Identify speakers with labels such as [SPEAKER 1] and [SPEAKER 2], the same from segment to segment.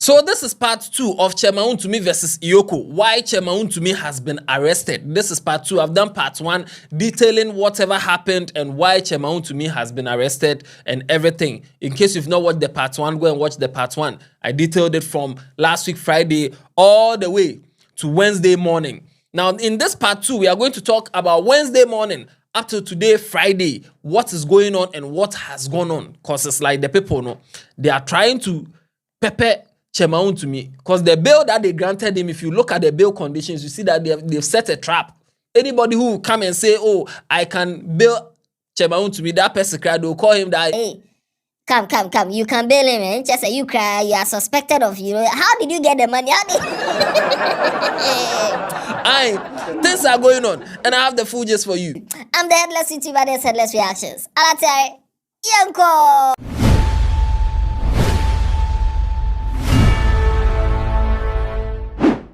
[SPEAKER 1] So this is part 2 of Chairman Wontumi versus EOCO. Why Chairman Wontumi has been arrested. This is part 2. I've done part 1 detailing whatever happened and why Chairman Wontumi has been arrested and everything. In case you've not watched the part 1, go and watch the part 1. I detailed it from last week Friday all the way to Wednesday morning. Now in this part 2, we are going to talk about Wednesday morning up to today, Friday, what is going on and what has gone on. Because it's like the people know they are trying to pepper Chairman Wontumi, because the bail that they granted him, if you look at the bail conditions, you see that they've set a trap. Anybody who will come and say, oh, I can bail Chairman Wontumi, that person cry, they'll call him that.
[SPEAKER 2] Hey, come. You can bail him, man. Just say you cry, you are suspected of, how did you get the money?
[SPEAKER 1] Things are going on, and I have the full gist for you.
[SPEAKER 2] I'm the Headless YouTuber, there's Headless Reactions. Alatai, EOCO.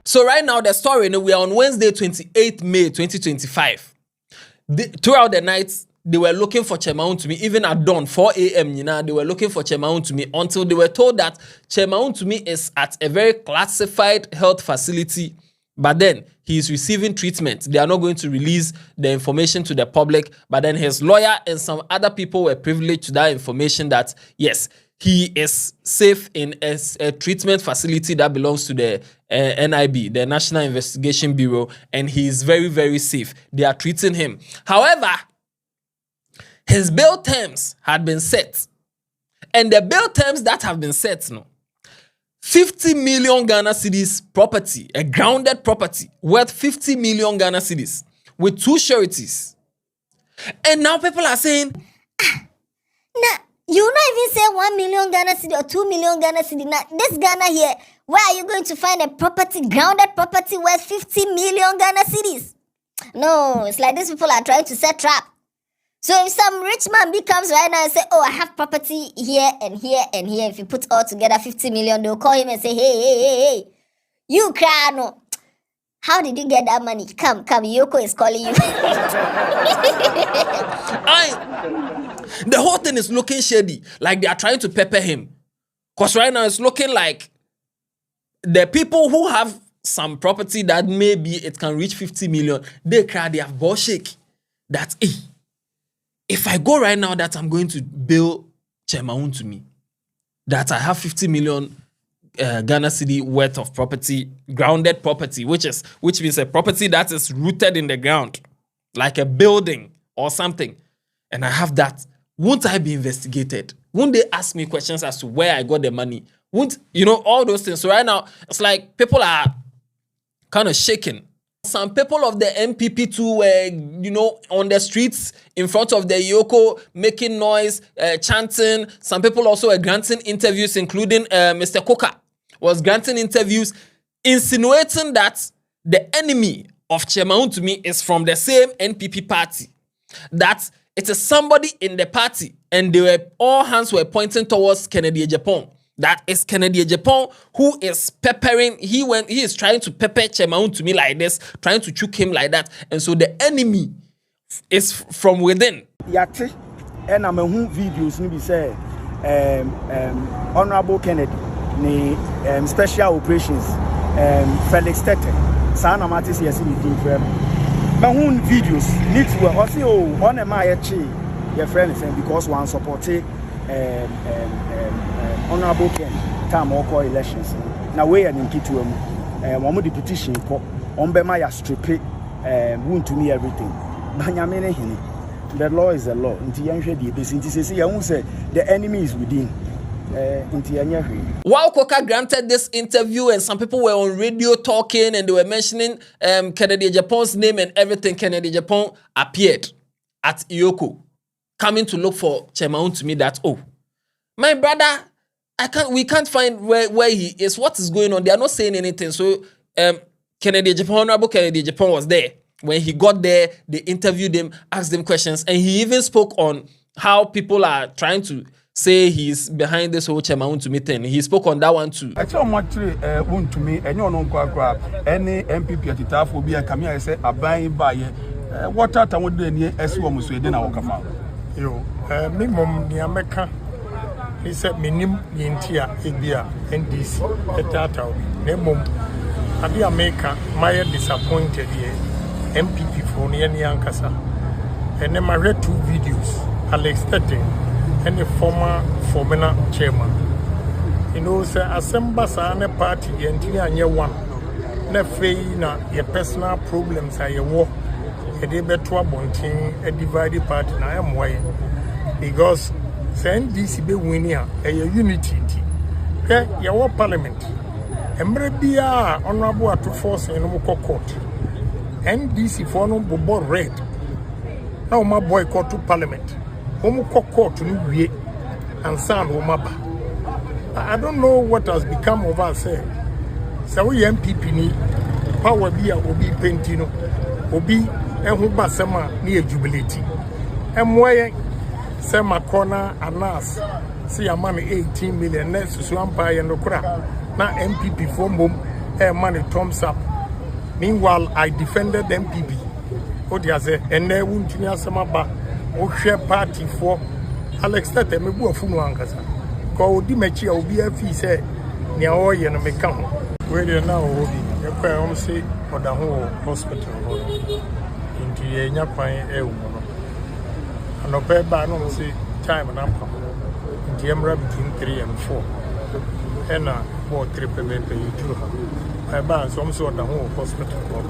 [SPEAKER 1] So right now, the story, we are on Wednesday, 28th May, 2025. Throughout the night, they were looking for Chairman Wontumi, even at dawn, 4 a.m., they were looking for Chairman Wontumi until they were told that Chairman Wontumi is at a very classified health facility, but then he is receiving treatment. They are not going to release the information to the public, but then his lawyer and some other people were privileged to that information that, yes, he is safe in a treatment facility that belongs to the NIB, the National Investigation Bureau, and he is very, very safe. They are treating him. However, his bail terms had been set. And the bail terms that have been set, 50 million Ghana cedis property, a grounded property worth 50 million Ghana cedis with 2 sureties. And now people are saying,
[SPEAKER 2] nah. You not even say 1 million Ghana cedi or 2 million Ghana cedi. Now, this Ghana here, where are you going to find a property, grounded property worth 50 million Ghana cedis? No, it's like these people are trying to set trap. So if some rich man becomes right now and say, oh, I have property here and here and here, if you put all together 50 million, they'll call him and say, hey, you cry, no. How did you get that money? Come, EOCO is calling you.
[SPEAKER 1] The whole thing is looking shady, like they are trying to pepper him. Because right now it's looking like the people who have some property that maybe it can reach 50 million, they cry, they have ball shake. That, if I go right now that I'm going to bail Chairman Wontumi, that I have 50 million Ghana cedi worth of property, grounded property, which means a property that is rooted in the ground, like a building or something, and I have that. Won't I be investigated? Won't they ask me questions as to where I got the money? Won't, all those things. So right now, it's like people are kind of shaking. Some people of the MPP too were, on the streets in front of the EOCO, making noise, chanting. Some people also were granting interviews, including Mr. Coker was granting interviews, insinuating that the enemy of Chairman Wontumi is from the same NPP party. That it is somebody in the party, and all hands were pointing towards Kennedy Japan. That is Kennedy Japan who is peppering. He is trying to pepper Chairman Wontumi like this, trying to choke him like that, and so the enemy is from within.
[SPEAKER 3] Yate, and I'm videos ni be say, Honorable Kennedy, ni special operations, Felix Tete, Sana Matis Yasi Frame. My videos need to also on a my your friend is because one supported Honorable Ken time or elections. Now we are in Kitu, one the petition on Bemaya strip Wontumi everything. Banyamene, the law is the law. Until you say the enemy is within.
[SPEAKER 1] While Coker granted this interview and some people were on radio talking and they were mentioning Kennedy Japan's name and everything, Kennedy Japan appeared at EOCO, coming to look for Chairman Wontumi. That, oh, my brother, we can't find where he is. What is going on? They are not saying anything. So Kennedy Japan, Honorable Kennedy Japan was there. When he got there, they interviewed him, asked him questions, and he even spoke on how people are trying to say he's behind this whole Chairman Wontumi thing. He spoke on that one too.
[SPEAKER 4] I tell much Wontumi, and you know, any MPP at the top will be a camera. I say, a buying by what I would do as you almost didn't walk about.
[SPEAKER 5] Yo, minimum the America He said, Minim Yintia, Ibia, NDC, Etata, Nemum, Abia Maker, Maya disappointed here, MPP for Yankasa. And then I read 2 videos, Alex Tete, and the former chairman. You know, say, Assemble Sana party, and Tia one. Na fei na your personal problems are your work. A day better bunting a divided party na am why because send DC be winning a unity. Okay, your parliament. Emre bia honorable to force in court. NDC for no board red. Now my boycott to parliament. Homo court to new and sound Omaba. I don't know what has become of us. So we MPP ni power be obi pentino obi ehun basema ni jubility emwe sema corner anas see a man 18 million next so empire no kra na MPP for mom money thumbs up. Meanwhile I defended MPP odi ase ene wuntini asema ba o hwe party for Alex Tete me bu afunu ankasa ko odi machi a obi afi se ne o ye no meka ho we dey now obi e kwa say for the whole hospital into ye nya kwan e wo no anope ba no say time na pam into emra between 3 and 4 and for 3 pepe you do ha ba so the whole hospital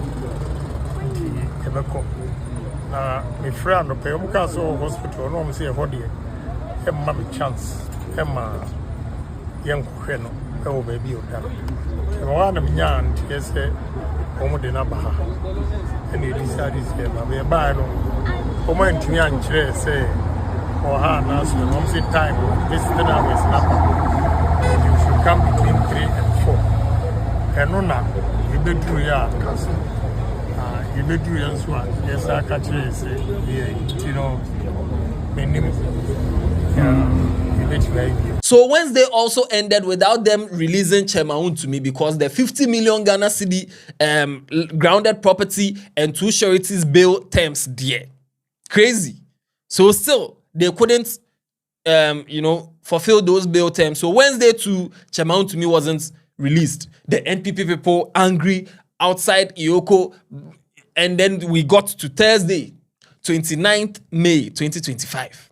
[SPEAKER 5] into e be ko na me friend no pe ka so hospital no say e ho de e ma me chance e ma yen hwe no e wo ba bi o da e ma na me nya ntie say omo de na baha and you decided to be by no omo ntumi ankyere say or ha na so no say time this thing is not you should come between 3 and 4 and no na you be do ya case you be do ya so yes I catch you say you know minimum
[SPEAKER 1] So Wednesday also ended without them releasing Chairman Wontumi because the 50 million Ghana cedi grounded property and 2 sureties bail terms there. Crazy. So still they couldn't fulfill those bail terms. So Wednesday too, Chairman Wontumi wasn't released. The NPP people angry outside EOCO, and then we got to Thursday, 29th May 2025.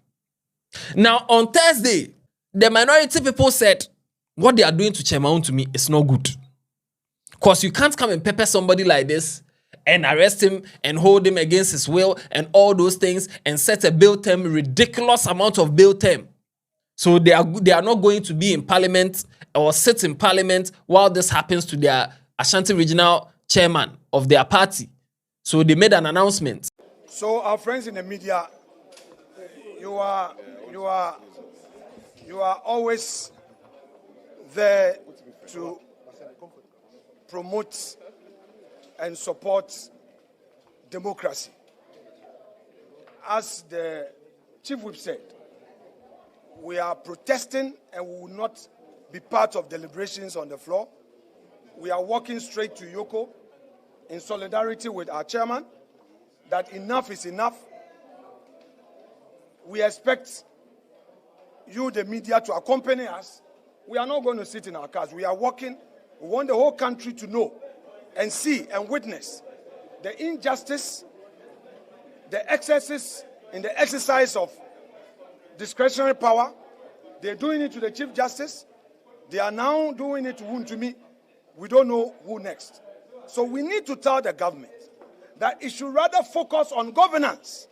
[SPEAKER 1] Now, on Thursday, the minority people said what they are doing to Chairman Wontumi is not good. Because you can't come and pepper somebody like this and arrest him and hold him against his will and all those things and set a bail term, ridiculous amount of bail term. So they are not going to be in parliament or sit in parliament while this happens to their Ashanti regional chairman of their party. So they made an announcement.
[SPEAKER 6] So our friends in the media, you are always there to promote and support democracy. As the Chief Whip said, we are protesting and we will not be part of deliberations on the floor. We are walking straight to EOCO in solidarity with our chairman that enough is enough. We expect you, the media, to accompany us. We are not going to sit in our cars. We are walking. We want the whole country to know and see and witness the injustice, the excesses in the exercise of discretionary power. They're doing it to the Chief Justice. They are now doing it to Wontumi. We don't know who next. So we need to tell the government that it should rather focus on governance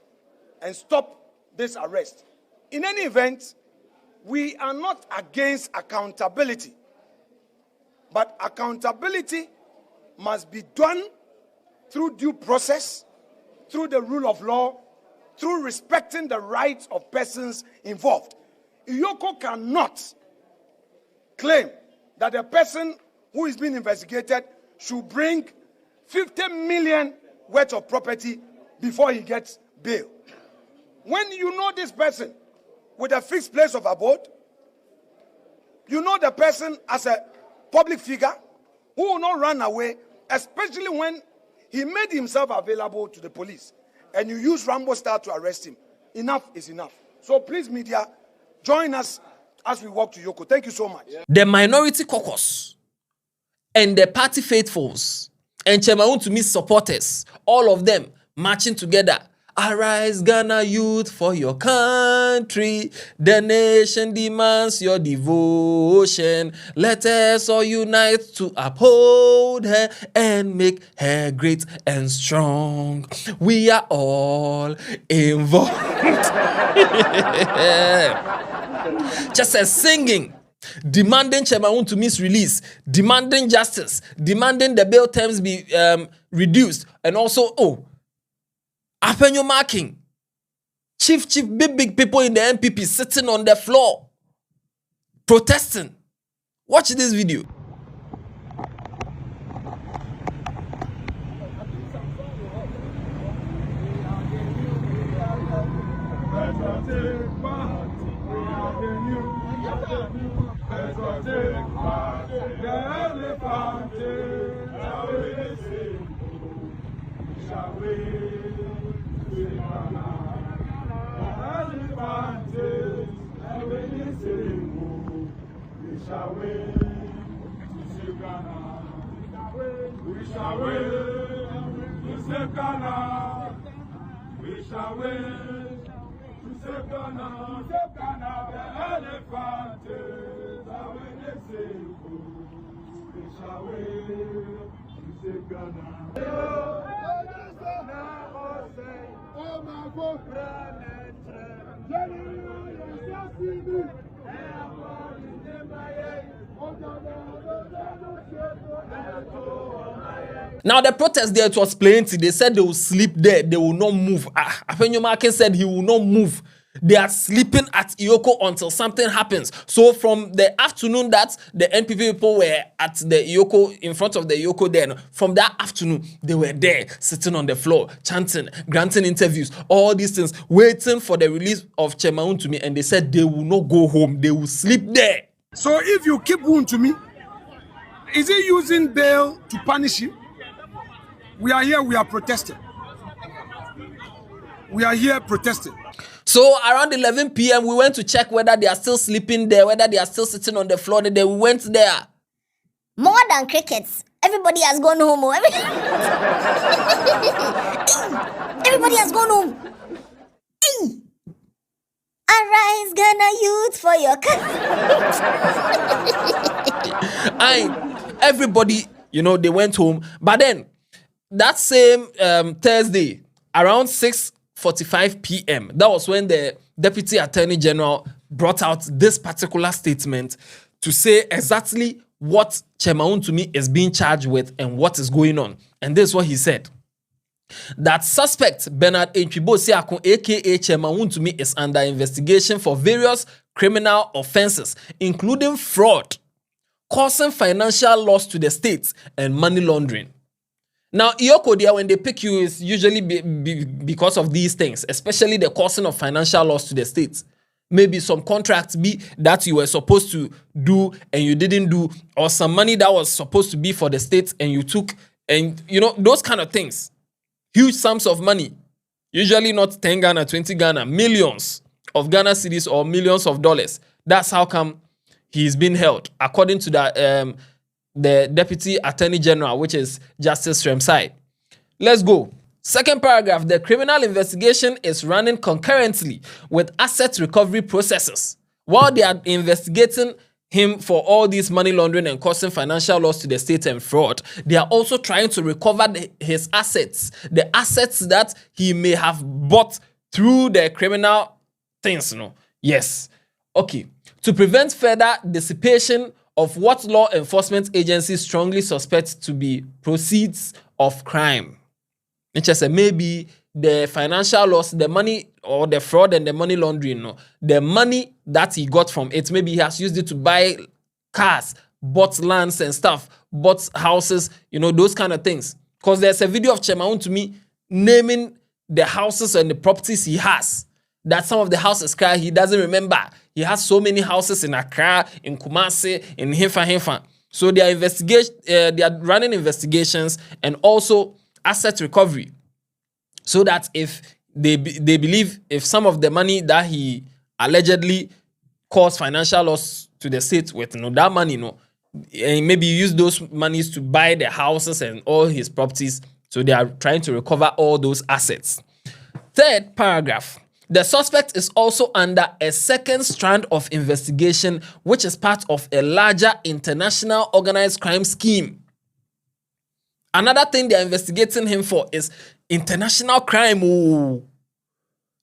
[SPEAKER 6] and stop this arrest. In any event, we are not against accountability, but accountability must be done through due process, through the rule of law, through respecting the rights of persons involved. EOCO cannot claim that the person who is being investigated should bring 50 million worth of property before he gets bail. When you know this person with a fixed place of abode, you know the person as a public figure who will not run away, especially when he made himself available to the police and you use Rambo style to arrest him. Enough is enough. So please, media, join us as we walk to EOCO. Thank you so much.
[SPEAKER 1] The minority caucus and the party faithfuls and Chairman Wontumi supporters, all of them marching together. Arise, Ghana youth, for your country. The nation demands your devotion. Let us all unite to uphold her and make her great and strong. We are all involved. Just as singing, demanding Chairman Wontumi's release, demanding justice, demanding the bail terms be reduced, and also, Apenyo marking. Chief, big people in the MPP sitting on the floor, protesting. Watch this video. Now the protest there, it was plenty. They said they will sleep there, they will not move. Apenyo Markin said he will not move. They are sleeping at EOCO until something happens. So from the afternoon that the NPP people were at the EOCO, in front of the EOCO then, from that afternoon, they were there, sitting on the floor, chanting, granting interviews, all these things, waiting for the release of Chairman Wontumi, and they said they will not go home, they will sleep there.
[SPEAKER 6] So if you keep Wontumi, is he using bail to punish him? We are here, we are protesting. We are here protesting.
[SPEAKER 1] So around 11 p.m., we went to check whether they are still sleeping there, whether they are still sitting on the floor. Then we went there.
[SPEAKER 2] More than crickets. Everybody has gone home. Everybody has gone home. Arise, Ghana youth, for your country.
[SPEAKER 1] Everybody, they went home. But then, that same Thursday, around 6:45 p.m., that was when the Deputy Attorney General brought out this particular statement to say exactly what Chairman Wontumi is being charged with and what is going on. And this is what he said. That suspect Bernard Entwibo-Siakun, aka Chairman Wontumi, is under investigation for various criminal offenses, including fraud, causing financial loss to the state, and money laundering. Now, EOCO there, when they pick you, is usually because of these things, especially the causing of financial loss to the state. Maybe some contracts be that you were supposed to do and you didn't do, or some money that was supposed to be for the state and you took, and those kind of things. Huge sums of money, usually not 10 Ghana, 20 Ghana, millions of Ghana cedis or millions of dollars. That's how come he's been held, according to the Deputy Attorney General, which is Justice Remsai. Let's go. Second paragraph, the criminal investigation is running concurrently with asset recovery processes. While they are investigating him for all this money laundering and causing financial loss to the state and fraud, they are also trying to recover his assets, the assets that he may have bought through the criminal things. Yes. Okay. To prevent further dissipation of what law enforcement agencies strongly suspect to be proceeds of crime. Interesting. Maybe the financial loss, the money or the fraud and the money laundering, the money that he got from it, maybe he has used it to buy cars, bought lands and stuff, bought houses, those kind of things. Because there's a video of Chairman Wontumi naming the houses and the properties he has. That some of the houses he doesn't remember. He has so many houses in Accra, in Kumasi, in Himfa. So they are running investigations and also asset recovery. So that if they believe if some of the money that he allegedly cause financial loss to the state with that money, and maybe use those monies to buy the houses and all his properties. So they are trying to recover all those assets. Third paragraph. The suspect is also under a second strand of investigation, which is part of a larger international organized crime scheme. Another thing they are investigating him for is international crime.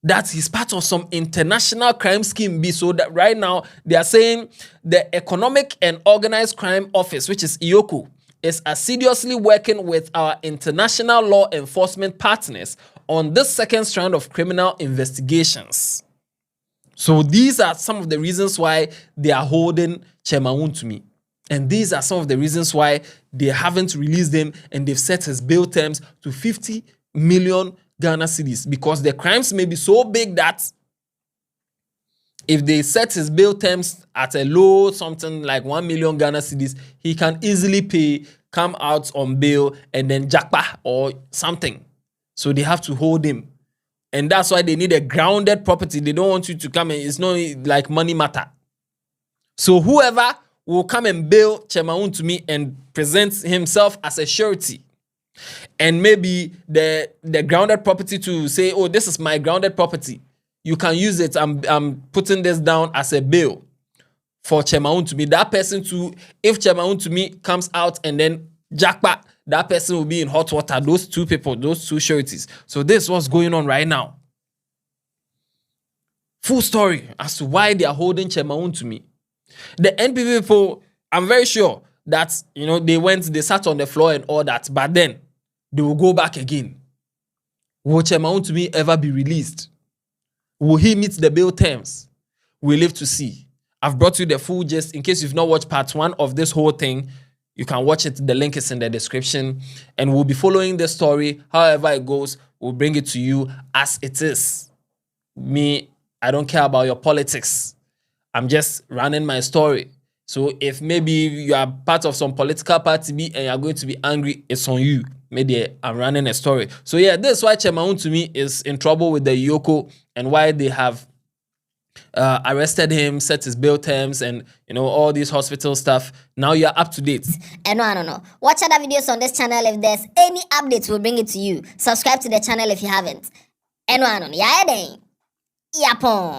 [SPEAKER 1] That he's part of some international crime scheme. So that right now they are saying the Economic and Organized Crime Office, which is EOCO, is assiduously working with our international law enforcement partners on this second strand of criminal investigations. So these are some of the reasons why they are holding Chairman Wontumi. And these are some of the reasons why they haven't released him and they've set his bail terms to 50 million Ghana cedis, because the crimes may be so big that if they set his bail terms at a low, something like 1 million Ghana cedis, he can easily pay, come out on bail, and then jackpot or something. So they have to hold him. And that's why they need a grounded property. They don't want you to come and it's not like money matter. So whoever will come and bail Chairman Wontumi and present himself as a surety, and maybe the grounded property to say, oh, this is my grounded property, you can use it. I'm putting this down as a bail for Chairman Wontumi. That person too, if Chairman Wontumi comes out and then jackpot, that person will be in hot water. Those two people, those two sureties. So this is what's going on right now. Full story as to why they are holding Chairman Wontumi. The NPP people, I'm very sure that, they sat on the floor and all that, but then they will go back again. Will Chairman Wontumi ever be released? Will he meet the bail terms? We live to see. I've brought you the full gist. In case you've not watched part 1 of this whole thing, you can watch it. The link is in the description. And we'll be following the story. However it goes, we'll bring it to you as it is. Me, I don't care about your politics. I'm just running my story. So if maybe you are part of some political party and you're going to be angry, it's on you. Maybe I'm running a story. So yeah, this is why Chairman Wontumi is in trouble with the EOCO and why they have arrested him, set his bail terms, and all this hospital stuff. Now you're up to date.
[SPEAKER 2] And no. Watch other videos on this channel. If there's any updates, we'll bring it to you. Subscribe to the channel if you haven't. And no, yeah, then. Yapon.